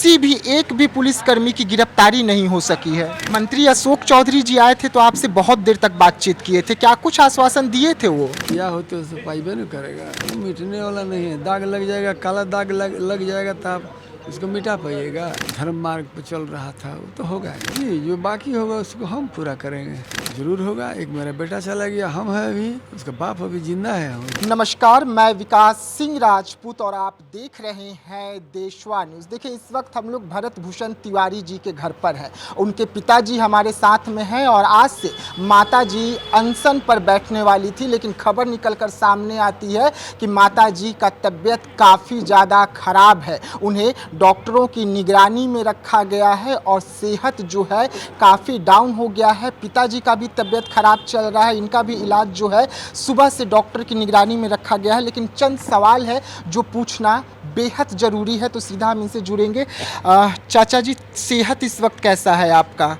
किसी भी एक भी पुलिसकर्मी की गिरफ्तारी नहीं हो सकी है। मंत्री अशोक चौधरी जी आए थे तो आपसे बहुत देर तक बातचीत किए थे, क्या कुछ आश्वासन दिए थे वो? क्या होते उसे पाइबे नहीं करेगा, वो मिटने वाला नहीं है। दाग लग जाएगा, काला दाग लग जाएगा तो आप उसको मिटा पाइएगा। धर्म मार्ग पर चल रहा था वो तो होगा जी, जो बाकी होगा उसको हम पूरा करेंगे, जरूर होगा। एक मेरा बेटा चला गया, हम है अभी, उसका बाप अभी जिंदा है। नमस्कार, मैं विकास सिंह राजपूत और आप देख रहे हैं देशवा न्यूज़। देखिए, इस वक्त हम लोग भरत भूषण तिवारी जी के घर पर हैं। उनके पिताजी हमारे साथ में हैं और आज से माता जी अनशन पर बैठने वाली थी, लेकिन खबर निकलकर सामने आती है कि माता जी का तबीयत काफ़ी ज़्यादा खराब है। उन्हें डॉक्टरों की निगरानी में रखा गया है और सेहत जो है काफ़ी डाउन हो गया है। पिताजी का भी तबीयत खराब चल रहा है, इनका भी इलाज जो है सुबह से डॉक्टर की निगरानी में रखा गया है। लेकिन चंद सवाल है जो पूछना बेहद ज़रूरी है, तो सीधा हम इनसे जुड़ेंगे। चाचा जी, सेहत इस वक्त कैसा है आपका?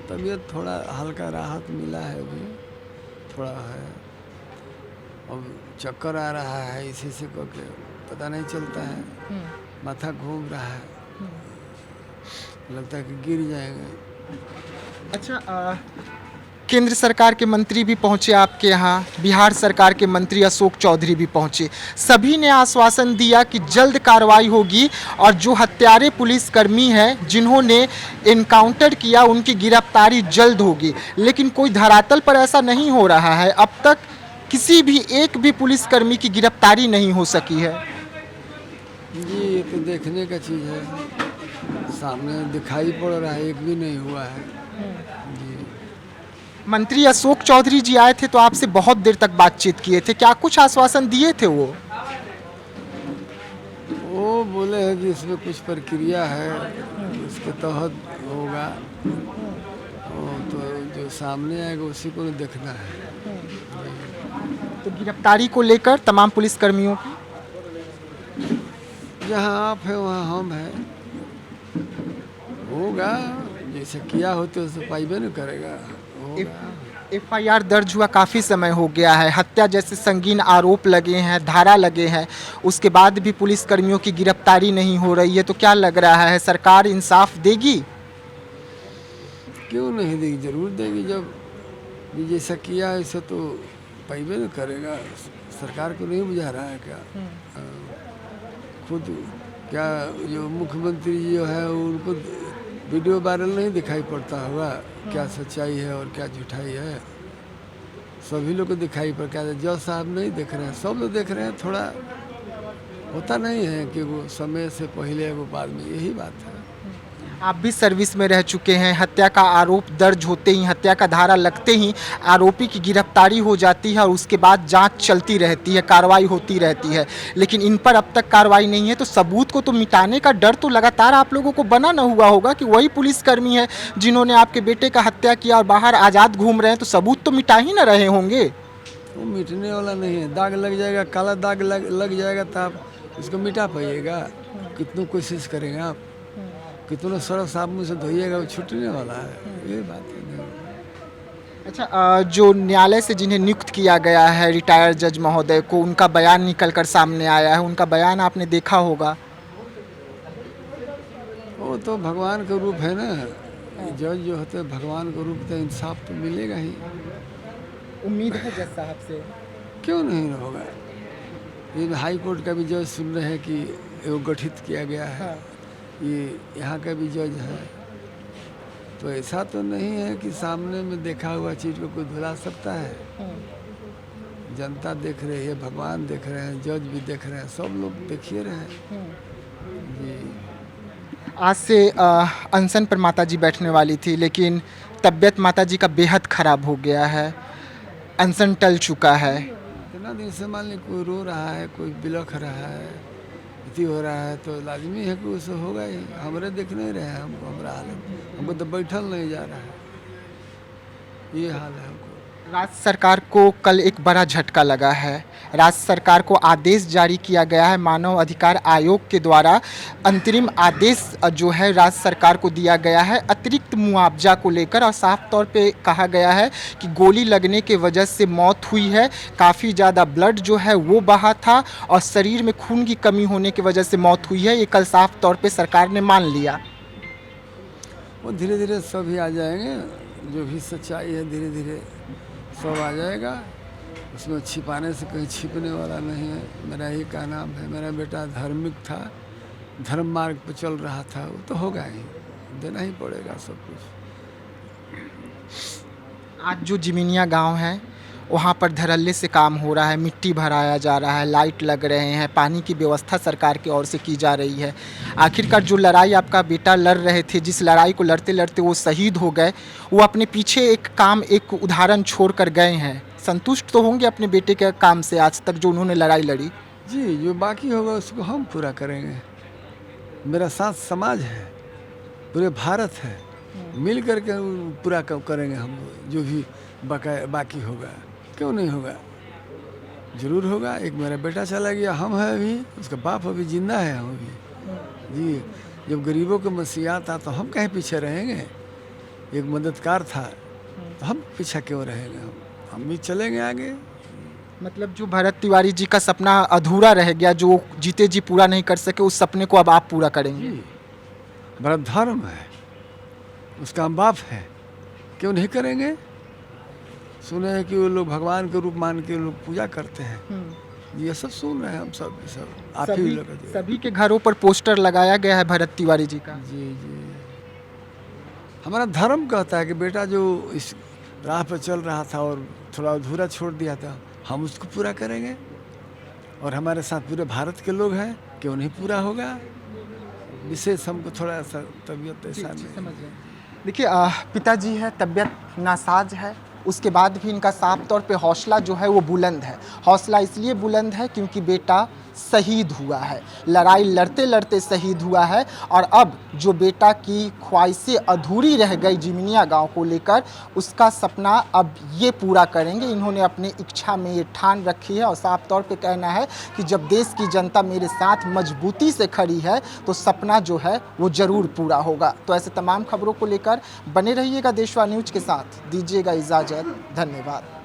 तबीयत थोड़ा हल्का राहत मिला है, अभी थोड़ा है। अब चक्कर आ रहा है, इसी से करके पता नहीं चलता है। माथा घूम रहा है, लगता है कि गिर जाएंगे। अच्छा, केंद्र सरकार के मंत्री भी पहुंचे आपके यहाँ, बिहार सरकार के मंत्री अशोक चौधरी भी पहुंचे। सभी ने आश्वासन दिया कि जल्द कार्रवाई होगी और जो हत्यारे पुलिसकर्मी हैं जिन्होंने एनकाउंटर किया उनकी गिरफ्तारी जल्द होगी। लेकिन कोई धरातल पर ऐसा नहीं हो रहा है। अब तक किसी भी एक भी पुलिसकर्मी की गिरफ्तारी नहीं हो सकी है। जी, ये तो देखने का चीज़ है, सामने दिखाई पड़ रहा है, एक भी नहीं हुआ है जी। मंत्री अशोक चौधरी जी आए थे तो आपसे बहुत देर तक बातचीत किए थे, क्या कुछ आश्वासन दिए थे वो? वो बोले हैं कि इसमें कुछ प्रक्रिया है, उसके तहत होगा। तो जो सामने आएगा उसी को देखना है। तो गिरफ्तारी को लेकर तमाम पुलिसकर्मियों की, जहाँ आप हैं वहाँ हम हैं, होगा। जैसे किया होते उसे पाइबे नहीं करेगा, होगा। एफआईआर दर्ज हुआ काफ़ी समय हो गया है, हत्या जैसे संगीन आरोप लगे हैं, धारा लगे हैं, उसके बाद भी पुलिसकर्मियों की गिरफ्तारी नहीं हो रही है। तो क्या लग रहा है, सरकार इंसाफ देगी? क्यों नहीं देगी, जरूर देगी। जब जैसा किया है ऐसा तो पाइबे नहीं करेगा। सरकार को नहीं बुझा रहा है क्या? खुद क्या जो मुख्यमंत्री जी जो है उनको वीडियो वायरल नहीं दिखाई पड़ता होगा, क्या सच्चाई है और क्या झूठाई है? सभी लोग को दिखाई पड़, क्या जज साहब नहीं देख रहे हैं? सब लोग देख रहे हैं। थोड़ा होता नहीं है कि वो समय से पहले वो बाद में, यही बात है। आप भी सर्विस में रह चुके हैं, हत्या का आरोप दर्ज होते ही, हत्या का धारा लगते ही आरोपी की गिरफ्तारी हो जाती है और उसके बाद जांच चलती रहती है, कार्रवाई होती रहती है। लेकिन इन पर अब तक कार्रवाई नहीं है, तो सबूत को तो मिटाने का डर तो लगातार आप लोगों को बना न हुआ होगा कि वही पुलिसकर्मी है जिन्होंने आपके बेटे का हत्या किया और बाहर आज़ाद घूम रहे हैं, तो सबूत तो मिटा ही न रहे होंगे। वो मिटने वाला नहीं है। दाग लग जाएगा, काला दाग लग जाएगा तो आप उसको मिटा पाइएगा। कितनों कोशिश करेंगे आप, कितना सरफ साबुन से धोइएगा, वो छूटने वाला है, ये बात है नहीं। अच्छा, जो न्यायालय से जिन्हें नियुक्त किया गया है रिटायर्ड जज महोदय को, उनका बयान निकलकर सामने आया है, उनका बयान आपने देखा होगा। वो तो भगवान का रूप है ना, जज जो होते हैं भगवान का रूप, तो इंसाफ तो मिलेगा ही। उम्मीद है जज साहब से? क्यों नहीं होगा? ये हाई कोर्ट का भी जज सुन रहे हैं कि वो गठित किया गया है। ये यहाँ का भी जज है, तो ऐसा तो नहीं है कि सामने में देखा हुआ चीज़ को कोई भुला सकता है। जनता देख रही है, भगवान देख रहे हैं, जज भी देख रहे हैं, सब लोग देखिए रहे हैं जी। आज से अनशन पर माताजी बैठने वाली थी, लेकिन तबीयत माताजी का बेहद ख़राब हो गया है, अनशन टल चुका है। इतना दिन से मान ली कोई रो रहा है, कोई बिलख रहा है, इति हो रहा है, तो लाजमी है कि उसे होगा ही। हमारे देख नहीं रहे हैं हमको, हमारा हालत, हमको तो बैठल नहीं जा रहा है, ये हाल है हमको। राज्य सरकार को कल एक बड़ा झटका लगा है। राज्य सरकार को आदेश जारी किया गया है, मानव अधिकार आयोग के द्वारा अंतरिम आदेश जो है राज्य सरकार को दिया गया है अतिरिक्त मुआवजा को लेकर, और साफ तौर पे कहा गया है कि गोली लगने के वजह से मौत हुई है, काफ़ी ज़्यादा ब्लड जो है वो बहा था और शरीर में खून की कमी होने की वजह से मौत हुई है। ये कल साफ तौर पे सरकार ने मान लिया। वो धीरे धीरे सभी आ जाएंगे, जो भी सच्चाई है धीरे धीरे सब आ जाएगा। उसमें छिपाने से कहीं छिपने वाला नहीं है। मेरा ही का नाम है, मेरा बेटा धार्मिक था, धर्म मार्ग पर चल रहा था, वो तो होगा ही, देना ही पड़ेगा सब कुछ। आज जो जिमिनिया गांव है वहाँ पर धड़ल्ले से काम हो रहा है, मिट्टी भराया जा रहा है, लाइट लग रहे हैं, पानी की व्यवस्था सरकार की ओर से की जा रही है। आखिरकार जो लड़ाई आपका बेटा लड़ रहे थे, जिस लड़ाई को लड़ते लड़ते वो शहीद हो गए, वो अपने पीछे एक उदाहरण छोड़ कर गए हैं। संतुष्ट तो होंगे अपने बेटे के काम से आज तक जो उन्होंने लड़ाई लड़ी? जी, जो बाकी होगा उसको हम पूरा करेंगे। मेरा साथ समाज है, पूरे भारत है, मिल करके पूरा करेंगे हम। जो भी बाकी होगा, क्यों नहीं होगा, जरूर होगा। एक मेरा बेटा चला गया, हम है अभी, उसका बाप अभी जिंदा है, हम अभी। जी, जब गरीबों का मसीहा था तो हम कहीं पीछे रहेंगे। एक मददगार था तो हम पीछे क्यों रहेंगे, हम भी चलेंगे आगे। मतलब जो भरत तिवारी जी का सपना अधूरा रह गया, जो जीते जी पूरा नहीं कर सके, उस सपने को अब आप पूरा करेंगे। जी, भरत धर्म है, उसका हम बाप है, क्यों नहीं करेंगे। सुने हैं कि वो लोग भगवान के रूप मान के लोग पूजा करते हैं, ये सब सुन रहे हैं हम सब आप ही लोग। सभी के घरों पर पोस्टर लगाया गया है भरत तिवारी जी का। जी जी, हमारा धर्म कहता है कि बेटा जो इस राह पर चल रहा था और थोड़ा अधूरा छोड़ दिया था, हम उसको पूरा करेंगे। और हमारे साथ पूरे भारत के लोग हैं, क्यों नहीं पूरा होगा। विशेष हमको थोड़ा सा तबीयत ऐसा नहीं। देखिए, पिताजी है, तबीयत नासाज है, उसके बाद भी इनका साफ तौर पे हौसला जो है वो बुलंद है। हौसला इसलिए बुलंद है क्योंकि बेटा शहीद हुआ है, लड़ाई लड़ते लड़ते शहीद हुआ है, और अब जो बेटा की ख्वाहिशें अधूरी रह गई जिमिनिया गांव को लेकर, उसका सपना अब ये पूरा करेंगे। इन्होंने अपनी इच्छा में ये ठान रखी है और साफ तौर पे कहना है कि जब देश की जनता मेरे साथ मजबूती से खड़ी है तो सपना जो है वो ज़रूर पूरा होगा। तो ऐसे तमाम खबरों को लेकर बने रहिएगा देशवा न्यूज़ के साथ, दीजिएगा इजाज़त, धन्यवाद।